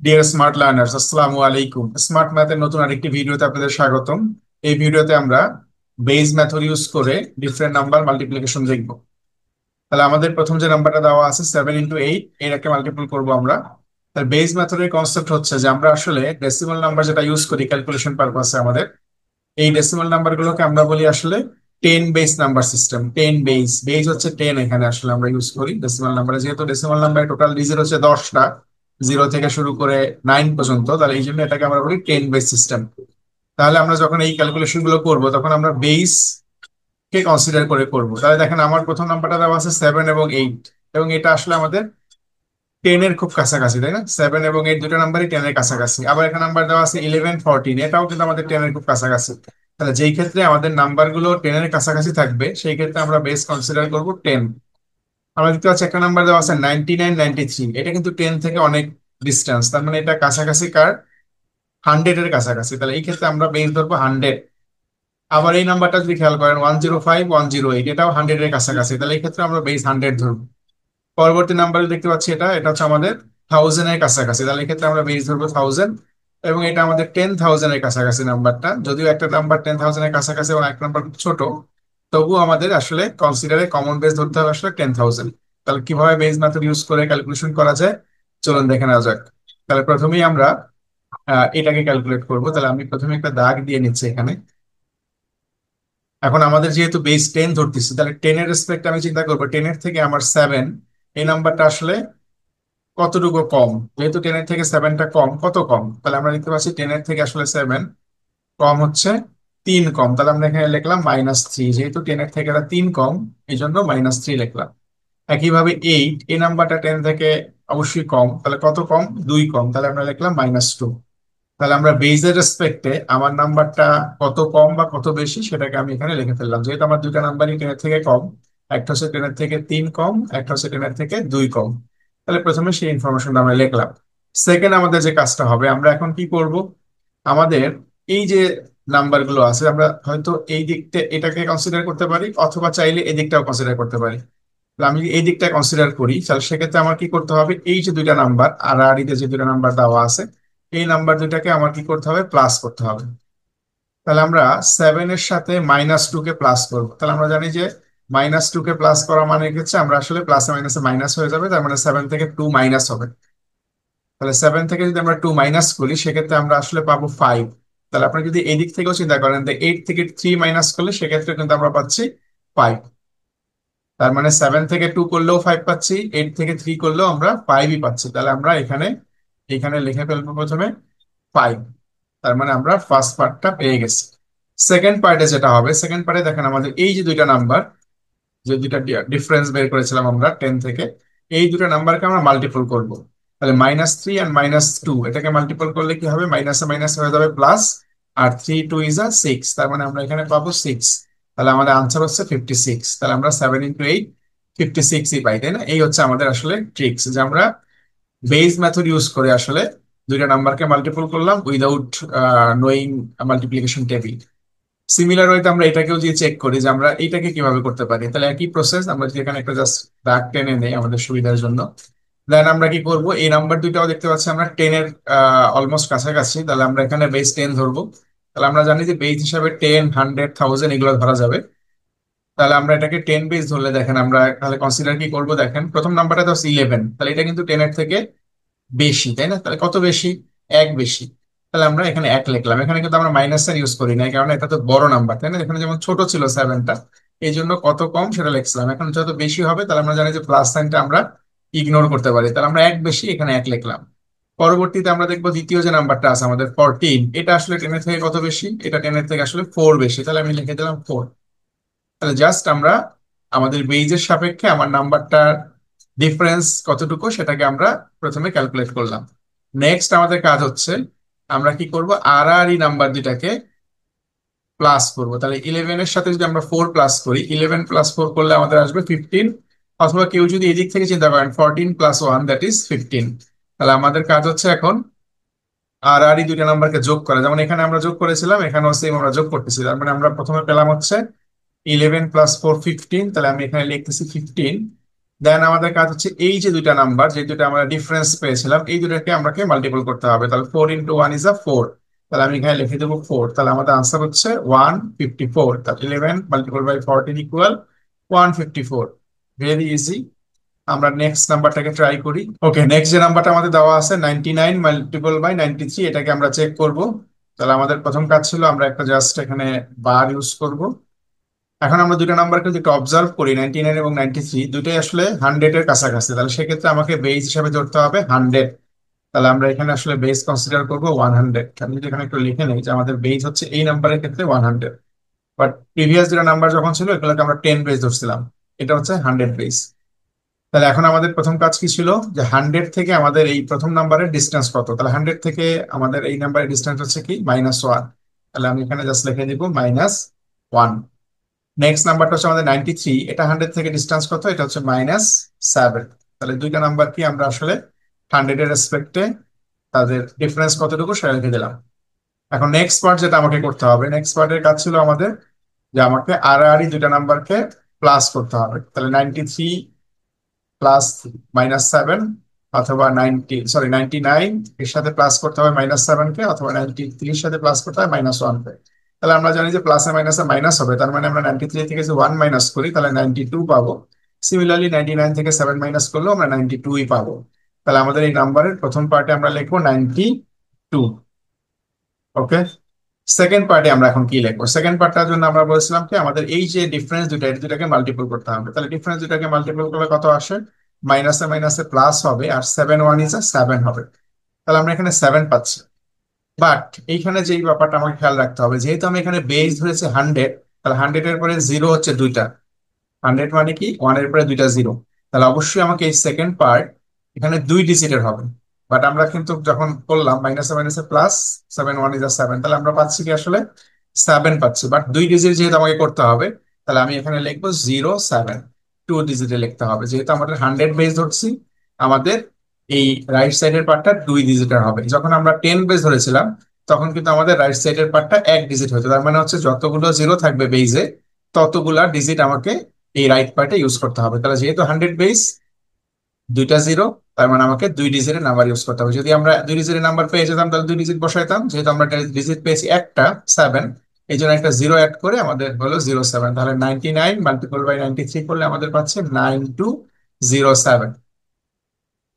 Deer smart learners, আসসালামু আলাইকুম। Smart ম্যাথের নতুন আরেকটি ভিডিওতে আপনাদের স্বাগতম। এই ভিডিওতে আমরা বেজ মেথড ইউজ করে ডিফারেন্ট নাম্বার মাল্টিপ্লিকেশন দেখব। তাহলে আমাদের প্রথম যে নাম্বারটা দেওয়া আছে 7 × 8, এটাকে মাল্টিপল করব আমরা। তাহলে বেজ মেথডের কনসেপ্ট হচ্ছে যে আমরা আসলে ডেসিমাল নাম্বার যেটা ইউজ করি ক্যালকুলেশন পারপাসে আমাদের, এই ডেসিমাল নাম্বার গুলোকে আমরা বলি আসলে 10 base number system. 10 base, base হচ্ছে 10, এখানে আসলে আমরা ইউজ করি ডেসিমাল নাম্বারে। যেহেতু ডেসিমাল নাম্বারে টোটাল ডিজিট হচ্ছে 10টা, 0 থেকে শুরু করে 9 পর্যন্ত, তাহলে এই জন্য এটাকে আমরা বলি 10 বেস সিস্টেম। তাহলে আমরা যখন এই ক্যালকুলেশন গুলো করবো তখন আমরা বেস কে কনসিডার করে করব। তাহলে দেখেন আমার প্রথম নাম্বারটা দেওয়া আছে 7 এবং 8, এবং এটা আসলে আমাদের 10 এর খুব কাছাকাছি, তাই না? 7 এবং 8 দুটো নাম্বারই 10 এর কাছাকাছি। আবার এখানে নাম্বার দেওয়া আছে 11, 14, এটাও কিন্তু আমাদের 10 এর খুব কাছাকাছি। তাহলে যেই ক্ষেত্রে আমাদের নাম্বার গুলো 10 এর কাছাকাছি থাকবে সেই ক্ষেত্রে আমরা বেস কনসিডার করব 10। আমরা দেখতে পাচ্ছি একটা নাম্বার দেওয়া আছে 99, 93, এটা কিন্তু 10 থেকে অনেক ডিস্টেন্স, তার মানে এটা কাছাকাছি কার, 100 এর কাছাকাছি। তাহলে এই ক্ষেত্রে আমরা বেস ধরবো 100। আবার এই নাম্বারটা যদি খেয়াল করেন 105, 108, এটাও 100 এর কাছাকাছি, তাহলে এই ক্ষেত্রে আমরা বেস 100 ধরবো। পরবর্তী নাম্বারে দেখতে পাচ্ছি এটা এটা হচ্ছে আমাদের 1000 এর কাছাকাছি, তাহলে এক্ষেত্রে আমরা বেস ধরবো 1000। এবং এটা আমাদের 10,000 এর কাছাকাছি নাম্বারটা, যদিও একটা নাম্বার 10,000 এর কাছাকাছি এবং একটা নাম্বার খুব ছোট, তবুও আমাদের আসলে কনসিডারে কমন বেস ধরতে হবে আসলে 10,000। তাহলে কিভাবে বেস মেথড ইউজ করে ক্যালকুলেশন করা যায়, চলুন দেখে নেওয়া যাক। তাহলে প্রথমেই আমরা এটাকে ক্যালকুলেট করব। তাহলে আমি প্রথমে একটা দাগ দিয়ে নিচ্ছি এখানে। এখন আমাদের যেহেতু বেস 10 ধরতেছি, তাহলে 10 এর রেসপেক্ট আমি চিন্তা করবো 10 এর থেকে আমার 7, এই নাম্বারটা আসলে কতটুকু কম। যেহেতু 10 এর থেকে 7টা কম, কত কম, তাহলে আমরা দেখতে পাচ্ছি 10 এর থেকে আসলে 7 কম হচ্ছে 3 কম। তাহলে আমরা এখানে লিখলাম -3, যেহেতু 10 এর থেকে এটা 3 কম, এই জন্য -3 লিখলাম। একইভাবে 8, এই নাম্বারটা 10 থেকে অবশ্যই কম, তাহলে কত কম, 2 কম, তাহলে আমরা লিখলাম -2। তাহলে আমরা বেজের রেসপেক্টে আমার নাম্বারটা কত কম বা কত বেশি সেটাকে আমি এখানে লিখে ফেললাম। যেহেতু আমার দুইটা নাম্বারই 10 এর থেকে কম, একটা হচ্ছে 10 এর থেকে 3 কম, একটা হচ্ছে 10 এর থেকে 2 কম, তাহলে প্রথমে সেই ইনফরমেশনটা আমরা লিখলাম। সেকেন্ড, আমাদের যে কাজটা হবে, আমরা এখন কি করব, আমাদের এই যে নাম্বারগুলো আছে আমরা হয়তো এই দিকটা এটাকে কনসিডার করতে পারি, অথবা চাইলে এই দিকটাও কনসিডার করতে পারি। তাহলে আমি যদি এই দিকটা কনসিডার করি, তাহলে সেক্ষেত্রে আমার কি করতে হবে, এই যে দুইটা নাম্বার আর আর তে যে দুইটা নাম্বার দেওয়া আছে, এই নাম্বার দুইটাকে আমার কি করতে হবে, প্লাস করতে হবে। তাহলে আমরা 7 এর সাথে -2 কে প্লাস করবো। তাহলে আমরা জানি যে -2 কে প্লাস করা মানে হচ্ছে আমরা আসলে প্লাসে মাইনাসে মাইনাস হয়ে যাবে, তার মানে 7 থেকে 2 মাইনাস হবে। তাহলে 7 থেকে যদি আমরা 2 মাইনাস করি সেক্ষেত্রে আমরা আসলে পাবো 5। তাহলে আপনি যদি এই দিক থেকেও চিন্তা করেন, 8 থেকে 3 মাইনাস করলে সেক্ষেত্রে কিন্তু আমরা পাচ্ছি 5। তার মানে 7 থেকে 2 করলেও 5 পাচ্ছি, 8 থেকে 3 করলেও আমরা 5ই পাচ্ছি। তাহলে আমরা এখানে এখানে লিখে ফেলবো প্রথমে 5। তার মানে আমরা ফার্স্ট পার্টটা পেয়ে গেছি। সেকেন্ড পার্টে যেটা হবে, সেকেন্ড পার্টে দেখেন আমাদের এই যে দুইটা নাম্বার, যে দুইটা ডিফারেন্স বের করেছিলাম আমরা 10 থেকে, এই দুটো নাম্বারকে আমরা মাল্টিপল করব। তাহলে -3 আর -2, এটাকে মাল্টিপল করলে কি হবে, মাইনাসে মাইনাস হয়ে যাবে প্লাস, আর 3 2 6, তার মানে আমরা এখানে পাবো 6। তাহলে আমাদের আনসার হচ্ছে 56। তাহলে আমরা 7 × 8 56ই পাই, তাই না? এই হচ্ছে আমাদের আসলে ট্রিক্স, যে আমরা বেস মেথড ইউজ করে আসলে দুইটা নাম্বারকে মাল্টিপল করলাম without knowing multiplication table. Similar ওয়েতে আমরা এটাকেও যে চেক করি যে আমরা এইটাকে কিভাবে করতে পারি। তাহলে একই প্রসেস, আমরা যদি এখানে একটা জাস্ট দাগ টেনে নেই আমাদের সুবিধার জন্য, দেন আমরা কি করব, এই নাম্বার দুইটাও দেখতে পাচ্ছি আমরা 10 এর অলমোস্ট কাছাকাছি, তাহলে আমরা এখানে বেস 10 ধরবো। তাহলে আমরা জানি যে বেস হিসাবে 10, 100, 1000 এগুলো ধরা যাবে। তাহলে আমরা এটাকে 10 বেস ধরলে দেখেন আমরা তাহলে কনসিডার কি করব, দেখেন প্রথম নাম্বারটা তো 11, তাহলে এটা কিন্তু 10 এর থেকে বেশি, তাই না? তাহলে কত বেশি, 1 বেশি। তাহলে আমরা এখানে 1 লিখলাম। এখানে কিন্তু আমরা মাইনাস সাইন ইউজ করি না, কারণ এটা তো বড় নাম্বার, তাই না? এখানে যেমন ছোট ছিল 7টা, এই জন্য কত কম সেটা লিখছিলাম। এখন যত বেশি হবে তাহলে আমরা জানি যে প্লাস সাইনটা আমরা ইগনোর করতে পারি, তাহলে আমরা 1 বেশি, এখানে 1 লিখলাম। পরবর্তীতে আমরা দেখবো দ্বিতীয় যে নাম্বারটা আছে আমাদের 14, এটা আসলে 10 এর থেকে কত বেশি, এটা 10 এর থেকে আসলে 4 বেশি, তাহলে আমি লিখে দিলাম 4। তাহলে জাস্ট আমরা আমাদের বেইজের সাপেক্ষে আমার নাম্বারটার ডিফারেন্স কতটুকু সেটাকে আমরা প্রথমে ক্যালকুলেট করলাম। নেক্সট আমাদের কাজ হচ্ছে আমরা কি করব, আর আর এই নাম্বার দুটাকে প্লাস করব। তাহলে 11 এর সাথে যদি আমরা 4 প্লাস করি, 11 + 4 করলে আমাদের আসবে 15। অথবা কেউ যদি এদিক থেকে চিন্তা করেন 14 + 1 দ্যাট ইজ 15। তাহলে আমাদের কাজ হচ্ছে এখন আর আর এই দুইটা নাম্বারকে যোগ করা, যেমন এখানে আমরা যোগ করেছিলাম, এখানেও সেম আমরা যোগ করতেছি। তার মানে আমরা প্রথমে পেলাম হচ্ছে 11 + 4 15, তাহলে আমি এখানে লিখতেছি 15। দেন আমাদের কাজ হচ্ছে এই যে দুইটা নাম্বার, যে দুইটা আমরা ডিফারেন্স পেয়েছিলাম, এই দুটাকে আমাকে মাল্টিপল করতে হবে। তাহলে 4 × 1 = 4। তাহলে আমি এখানে লিখে দেবো 4। তাহলে আমাদের আনসার হচ্ছে 154। তাহলে 11 × 14 = 154। Very easy. আমরা নেক্সট নাম্বারটাকে ট্রাই করি। ওকে, নেক্সট যে নাম্বারটা আমাদের দেওয়া আছে 99 × 93, এটাকে আমরা চেক করব। তাহলে আমাদের প্রথম কাজ ছিল আমরা একটা জাস্ট এখানে বার ইউজ করব। এখন আমরা দুইটা নাম্বারকে যদি অবজার্ভ করি, 99 এবং 93 দুইটাই আসলে 100-এর কাছাকাছি। তাহলে সেক্ষেত্রে আমাকে বেস হিসাবে ধরতে হবে 100। তাহলে আমরা এখানে আসলে বেস কনসিডার করবো 100। আমি যদি এখানে একটু লিখে নেই যে আমাদের বেস হচ্ছে এই নাম্বারের ক্ষেত্রে 100। বাট প্রিভিয়াস যেটা নাম্বার যখন ছিল এগুলোকে আমরা 10 বেস ধরছিলাম, এটা হচ্ছে 100 বেস। তাহলে এখন আমাদের প্রথম কাজ কি ছিল, যে 100 থেকে আমাদের এই প্রথম নাম্বারের ডিস্টেন্স কত। তাহলে 100 থেকে আমাদের এই নাম্বারের ডিস্টেন্স হচ্ছে কি -1। তাহলে আমি এখানে জাস্ট লিখে দিব -1। নেক্সট নাম্বারটা হচ্ছে আমাদের 93, এটা 100 থেকে ডিস্টেন্স কত, এটা হচ্ছে -7। তাহলে দুইটা নাম্বার কি আমরা আসলে 100-এর রেসপেক্টে তাদের ডিফারেন্স কতটুকু সেটা লিখে দিলাম। এখন নেক্সট পার্ট যেটা আমাকে করতে হবে, নেক্সট পার্টের কাজ ছিল আমাদের যে আমাকে আড়াআড়ি দুইটা নাম্বারকে প্লাস করতে হবে। তাহলে 93 প্লাস -7, অথবা 99 এর সাথে প্লাস করতে হবে -7 কে, অথবা 93 এর সাথে প্লাস করতে হবে -1 কে। তাহলে আমরা জানি যে প্লাসে মাইনাসে মাইনাস হবে, তার মানে আমরা 93 থেকে যে 1 মাইনাস করি তাহলে 92 পাবো। সিমিলারলি 99 থেকে 7 মাইনাস করলেও আমরা 92ই পাবো। তাহলে আমাদের এই নাম্বারের প্রথম পার্টে আমরা লিখবো 92। ওকে, সেকেন্ড পার্টে আমরা এখন কি লিখবো? সেকেন্ড পার্টটার জন্য আমরা বলেছিলাম কি আমাদের এই যে ডিফারেন্স দুটা, এই দুটাকে মাল্টিপল করতে হবে। তাহলে ডিফারেন্স দুটাকে মাল্টিপল করলে কত আসে? মাইনাসে মাইনাসে প্লাস হবে, আর 7 × 1 = 7 হবে। তাহলে আমরা এখানে 7 পাচ্ছি। বাট এইখানে যে ব্যাপারটা আমাকে খেয়াল রাখতে হবে, যেহেতু আমি এখানে বেস ধরেছি 100, তাহলে 100-এর পরে জিরো হচ্ছে দুইটা। 100 মানে কি, 1-এর পরে দুইটা জিরো। তাহলে অবশ্যই আমাকে এই সেকেন্ড পার্ট এখানে 2 ডিজিটের হবে। বাট আমরা কিন্তু যখন করলাম মাইনাসে মাইনাসে প্লাস, 7 × 1 = 7, তাহলে আমরা পাচ্ছি কি আসলে 7 পাচ্ছি। বাট 2 ডিজিট যেহেতু আমাকে করতে হবে, তাহলে আমি এখানে লিখবো 0 7। 2 ডিজিটে লিখতে হবে, যেহেতু আমাদের 100 বেস ধরছি, আমাদের এই রাইট সাইডের পার্টটা 2 ডিজিটের হবে। যখন আমরা 10 বেস ধরেছিলাম তখন কিন্তু আমাদের রাইট সাইডের পার্টটা 1 ডিজিট হতো। তার মানে হচ্ছে যতগুলো জিরো থাকবে বেইজে ততগুলা ডিজিট আমাকে এই রাইট পার্টে ইউজ করতে হবে। তাহলে যেহেতু 100 বেস, দুইটা জিরো, তার মানে আমাকে 2 ডিজিটের নাম্বার ইউজ করতে হবে। যদি আমরা 2 ডিজিটের নাম্বার পেয়ে যেতাম তাহলে 2 ডিজিট বসাইতাম, যেহেতু আমরা ডিজিট পেয়েছি একটা 7, এই জন্য একটা জিরো অ্যাড করে আমাদের হলো 0 7। তাহলে 99 × 93 করলে আমাদের পাচ্ছে 9207।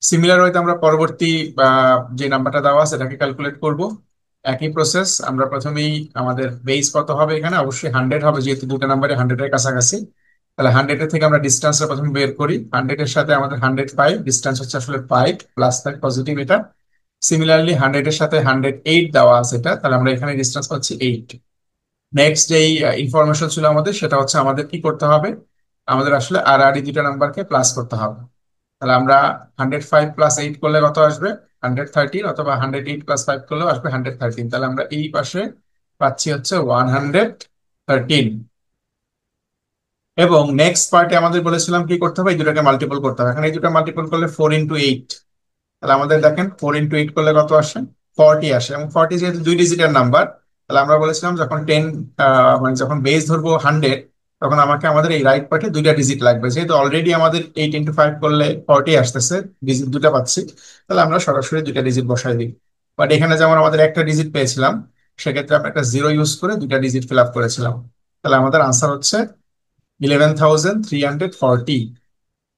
সিমিলার ওয়েতে আমরা পরবর্তী যে নাম্বারটা দেওয়া আছে সেটাকে ক্যালকুলেট করব। একই প্রসেস, আমরা প্রথমেই আমাদের বেস কত হবে, এখানে অবশ্যই 100 হবে যেহেতু দুটো নাম্বারে 100-এর কাছাকাছি। তাহলে 100-এর থেকে আমরা ডিস্টেন্সটা প্রথমে বের করি। 100-এর সাথে আমাদের 105 ডিস্টেন্স হচ্ছে আসলে 5, প্লাস 5 পজিটিভ এটা। সিমিলারলি 100-এর সাথে 108 দেওয়া আছে এটা, তাহলে আমরা এখানে ডিস্টেন্স পাচ্ছি 8। নেক্সট যেই ইনফরমেশন ছিল আমাদের, সেটা হচ্ছে আমাদের কি করতে হবে, আমাদের আসলে আর আর এই দুটো নাম্বারকে প্লাস করতে হবে। তাহলে আমরা 105 প্লাস 8 করলে কত আসবে? 113, অথবা 108 প্লাস 5 করলেও আসবে 113। তাহলে আমরা এই পাশে পাচ্ছি হচ্ছে 113। এবং নেক্সট পার্টে আমাদের বলেছিলাম কি করতে হবে, এই দুটাকে মাল্টিপল করতে হবে। এখন এই দুটো মাল্টিপল করলে 4 × 8। তাহলে আমাদের দেখেন 4 × 8 করলে কত আসে? 40 আসে। এবং 40 যেহেতু 2 ডিজিটের নাম্বার, তাহলে আমরা বলেছিলাম যখন 10 মানে যখন বেস ধরবো 100, তখন আমাকে আমাদের এই রাইট পার্টে দুইটা ডিজিট লাগবে। যেহেতু অলরেডি আমাদের 8 × 5 করলে 40 আসতেছে, ডিজিট দুটা পাচ্ছি, তাহলে আমরা সরাসরি দুইটা ডিজিট বসাই দিই। বাট এখানে যেমন আমাদের একটা ডিজিট পেয়েছিলাম, সেক্ষেত্রে আমরা একটা জিরো ইউজ করে দুইটা ডিজিট ফিল আপ করেছিলাম। তাহলে আমাদের আনসার হচ্ছে 11,340।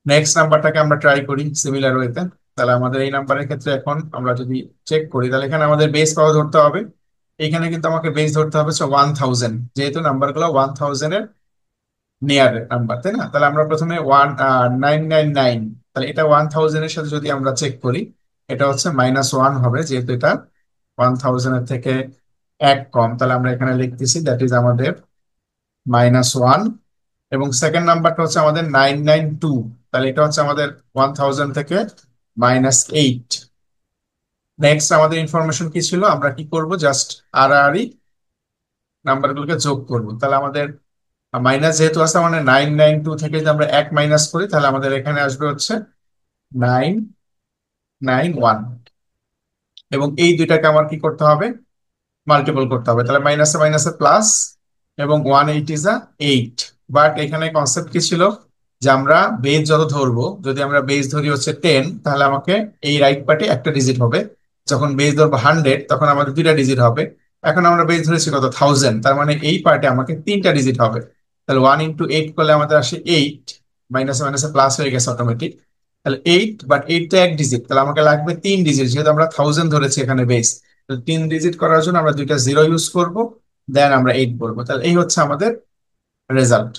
নেক্সট নাম্বারটাকে আমরা ট্রাই করি সিমিলার ওয়েতে। তাহলে আমাদের এই নাম্বারের ক্ষেত্রে এখন আমরা যদি চেক করি, তাহলে এখানে আমাদের বেস পাওয়া ধরতে হবে। এখানে কিন্তু আমাকে বেস ধরতে হবে 1000, যেহেতু নাম্বারগুলো 1000-এর নিয়ার নাম্বার, তাই না? তাহলে আমরা প্রথমে 999, তাহলে এটা 1000-এর সাথে যদি আমরা চেক করি, এটা হচ্ছে -1 হবে, যেহেতু এটা 1000-এর থেকে এক কম। তাহলে আমরা এখানে লিখতেছি দ্যাট ইজ আমাদের -1। এবং সেকেন্ড নাম্বারটা হচ্ছে আমাদের 992, তাহলে এটা হচ্ছে আমাদের 1000 থেকে -8। নেক্সট আমাদের ইনফরমেশন কি ছিল, আমরা কি করব, জাস্ট আড়াআড়ি নাম্বারগুলোকে যোগ করব। তাহলে আমাদের মাইনাস যেহেতু আছে, মানে 992 থেকে যদি আমরা এক মাইনাস করি, তাহলে আমাদের এখানে আসবে হচ্ছে 991। এবং এই দুইটাকে আমার কি করতে হবে, মাল্টিপল করতে হবে। তাহলে মাইনাসে মাইনাসে প্লাস, এবং 180 = 8। বাট এখানে কনসেপ্ট কি ছিল, যে আমরা বেজ যত ধরবো, যদি আমরা বেজ ধরি হচ্ছে 10, তাহলে আমাকে এই রাইট পার্টে একটা ডিজিট হবে। যখন বেজ ধরবো 100, তখন আমাদের দুইটা ডিজিট হবে। এখন আমরা বেজ ধরেছি কত, 1000, তার মানে এই পার্টে আমাকে তিনটা ডিজিট হবে। তাহলে 1 × 8 করলে আমাদের আসে 8, মাইনাসে মাইনাসে প্লাস হয়ে গেছে অটোমেটিক। তাহলে 8, বাট 8 তো এক ডিজিট, তাহলে আমাকে লাগবে 3 ডিজিট, যেহেতু আমরা 1000 ধরেছি এখানে বেস। 3 ডিজিট করার জন্য আমরা দুইটা জিরো ইউজ করব, দেন আমরা 8 বলবো। তাহলে এই হচ্ছে আমাদের রেজাল্ট।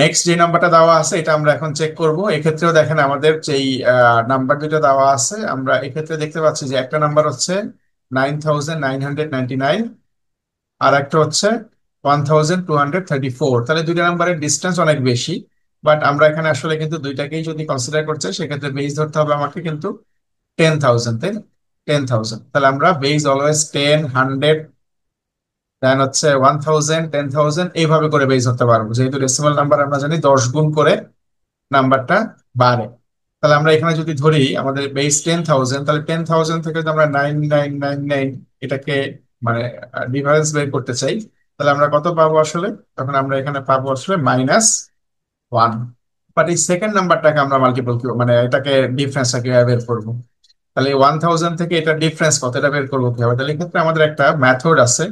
নেক্সট যে নাম্বারটা দেওয়া আছে এটা আমরা এখন চেক করব। এক্ষেত্রেও দেখেন আমাদের যেই নাম্বার দুটো দেওয়া আছে, আমরা এক্ষেত্রে দেখতে পাচ্ছি যে একটা নাম্বার হচ্ছে 9999, আর একটা হচ্ছে 1234। তাহলে দুইটা নাম্বারের ডিস্টেন্স অনেক বেশি। বাট আমরা এখানে আসলে কিন্তু দুইটাকেই যদি কনসিডার করতে চাই, সেক্ষেত্রে বেস ধরতে হবে আমাকে কিন্তু 10,000, তাই না? 10,000, তাহলে আমরা বেস অলওয়েজ 10, 100, দেন হচ্ছে 1000, 10,000, এইভাবে করে বেস ধরতে পারবো, যেহেতু ডেসিমাল নাম্বার আমরা জানি 10 গুণ করে নাম্বারটা বাড়ে। তাহলে আমরা এখানে যদি ধরি আমাদের বেস 10,000, তাহলে 10,000 থেকে যদি আমরা 9999 এটাকে মানে ডিফারেন্স বের করতে চাই, তাহলে আমরা কত পাবো আসলে? তখন আমরা এখানে পাবো আসলে -1। বাট এই সেকেন্ড নাম্বারটাকে আমরা মাল্টিপল মানে এটাকে ডিফারেন্সটা কিভাবে বের করবো? তাহলে 1000 থেকে এটা ডিফারেন্স কত, এটা বের করবো কিভাবে? তাহলে এক্ষেত্রে আমাদের একটা মেথড আছে,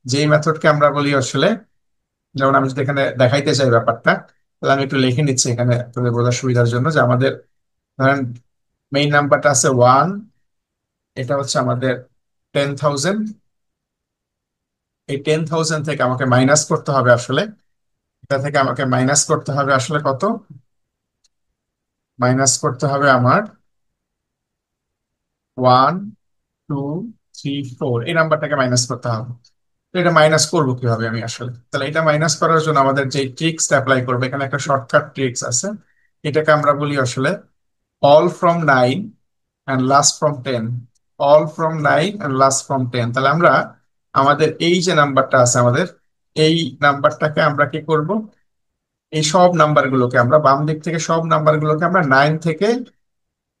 যেই মেথডকে আমরা বলি আসলে, যেমন আমি যদি এখানে দেখাইতে চাই ব্যাপারটা, তাহলে আমি একটু লিখে নিচ্ছি এখানে তোদের বোঝার সুবিধার জন্য, যে আমাদের ধরেন মেইন নাম্বারটা আছে 1, এটা হচ্ছে আমাদের 10,000। এই 10,000 থেকে আমাকে মাইনাস করতে হবে আসলে, এটা থেকে আমাকে মাইনাস করতে হবে আসলে কত? মাইনাস করতে হবে আমার 1 2 3 4, এই নাম্বারটাকে মাইনাস করতে হবে। তো এটা মাইনাস করবো কিভাবে আমি আসলে? তাহলে এটা মাইনাস করার জন্য আমাদের যে ট্রিক্সটা অ্যাপ্লাই করবে, এখানে একটা শর্টকাট ট্রিক্স আছে। এটাকে আমরা বলি আসলে all from 9 and last from 10। All from 9 and last from 10। তাহলে আমরা আমাদের এই যে নাম্বারটা আছে আমাদের, এই নাম্বারটাকে আমরা কি করব? এই সব নাম্বারগুলোকে আমরা বাম দিক থেকে সব নাম্বারগুলোকে আমরা 9 থেকে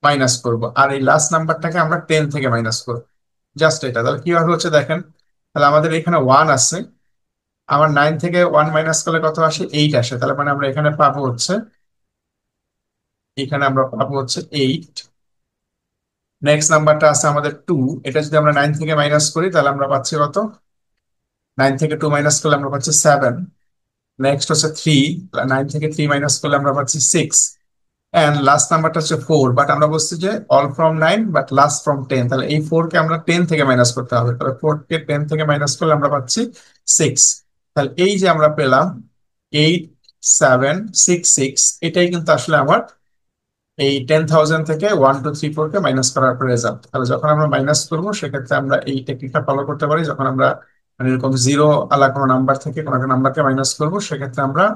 মাইনাস করব, আর এই লাস্ট নাম্বারটাকে আমরা 10 থেকে মাইনাস করব। জাস্ট এটা। তাহলে কিভাবে হচ্ছে দেখেন, তাহলে আমাদের এখানে 1 আছে, আমার 9 থেকে 1 মাইনাস করলে কত আসে? 8 আসে। তাহলে মানে আমরা এখানে পাবো হচ্ছে, এখানে আমরা পাবো হচ্ছে 8। নেক্সট নাম্বারটা আছে আমাদের 2, এটা যদি আমরা 9 থেকে মাইনাস করি তাহলে আমরা পাচ্ছি কত? 9 থেকে 2 মাইনাস করলে আমরা পাচ্ছি 7। নেক্সট হচ্ছে 3, 9 থেকে 3 মাইনাস করলে আমরা পাচ্ছি 6। এন্ড লাস্ট নাম্বারটা হচ্ছে 4, বাট আমরা বলছি যে all from 9 but last from 10। তাহলে এই 4 কে আমরা 10 থেকে মাইনাস করতে হবে, তাহলে 4 কে 10 থেকে মাইনাস করলে আমরা পাচ্ছি 6। তাহলে এই যে আমরা পেলাম 8766, এটাই কিন্তু আসলে আমার এই 10,000 থেকে 1 2 3 4 কে মাইনাস করার পর রেজাল্ট। তাহলে যখন আমরা মাইনাস করবো, সেক্ষেত্রে আমরা এই টেকনিকটা ফলো করতে পারি। যখন আমরা মানে এরকম জিরো আলা কোনো নাম্বার থেকে কোনো একটা নাম্বারকে মাইনাস করবো, সেক্ষেত্রে আমরা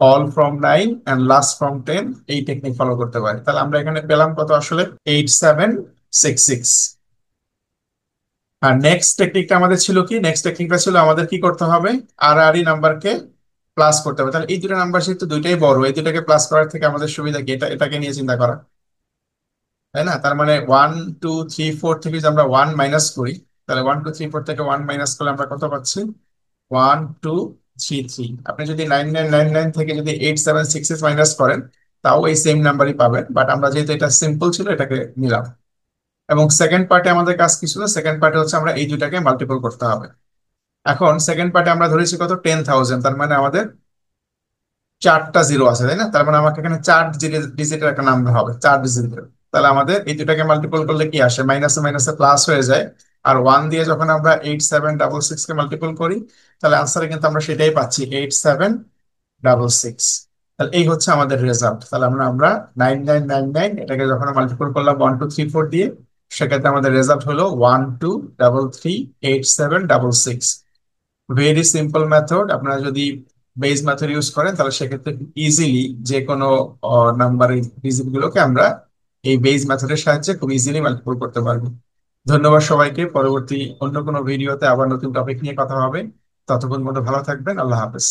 all from 9 and last from 10 এই টেকনিক ফলো করতে পারি। তাহলে আমরা এখানে পেলাম কত আসলে? 8766। আর নেক্সট টেকনিকটা আমাদের ছিল কি? নেক্সট টেকনিকটা ছিল আমাদের কি করতে হবে? আর আর নাম্বারকে প্লাস করতে হবে। তাহলে এই দুটো নাম্বার যেহেতু দুইটাই বড়, এই দুটাকে প্লাস করার থেকে আমাদের সুবিধা কি? এটাকে নিয়ে চিন্তা করা, তাই না? তার মানে 1 2 3 4 থেকে যদি আমরা 1 মাইনাস করি, তাহলে 1 2 3 4 থেকে 1 মাইনাস করলে আমরা কত পাচ্ছি? 1 2 3 3। আপনি যদি 9999 থেকে যদি 8766 মাইনাস করেন, তাও এই সেম নাম্বারই পাবেন। বাট আমরা যেহেতু এটা সিম্পল ছিল, এটাকে নিলাম। এবং সেকেন্ড পার্টে আমাদের কাজ কি ছিল? সেকেন্ড পার্টে হচ্ছে আমরা এই দুটাকে মাল্টিপল করতে হবে। এখন সেকেন্ড পার্টে আমরা ধরেছি কত? 10,000। তার মানে আমাদের 4টা জিরো আছে, তাই না? তার মানে আমাকে এখানে 4 ডিজিটের একটা নাম্বার হবে, 4 ডিজিটের। তাহলে আমাদের এই দুটাকে মাল্টিপল করলে কি আসে? মাইনাসে মাইনাসে প্লাস হয়ে যায়। আর 1 দিয়ে যখন আমরা 8766 কে মাল্টিপল করি, তাহলে আনসারে কিন্তু আমরা সেটাই পাচ্ছি, 8766। তাহলে এই হচ্ছে আমাদের রেজাল্ট। তাহলে আমরা 9999 এটাকে যখন মাল্টিপল করলাম 1 2 3 4 দিয়ে, সেক্ষেত্রে আমাদের রেজাল্ট হলো 12338766। Very simple method. আপনারা যদি বেস মেথড ইউজ করেন, তাহলে সেক্ষেত্রে ইজিলি যে কোনো নাম্বারের ডিজিট গুলোকে আমরা এই বেস মেথডের সাহায্যে খুব ইজিলি মাল্টিপল করতে পারবো। ধন্যবাদ সবাইকে। পরবর্তী অন্য কোনো ভিডিওতে আবার নতুন টপিক নিয়ে কথা হবে। ততক্ষণ মতো ভালো থাকবেন। আল্লাহ হাফেজ।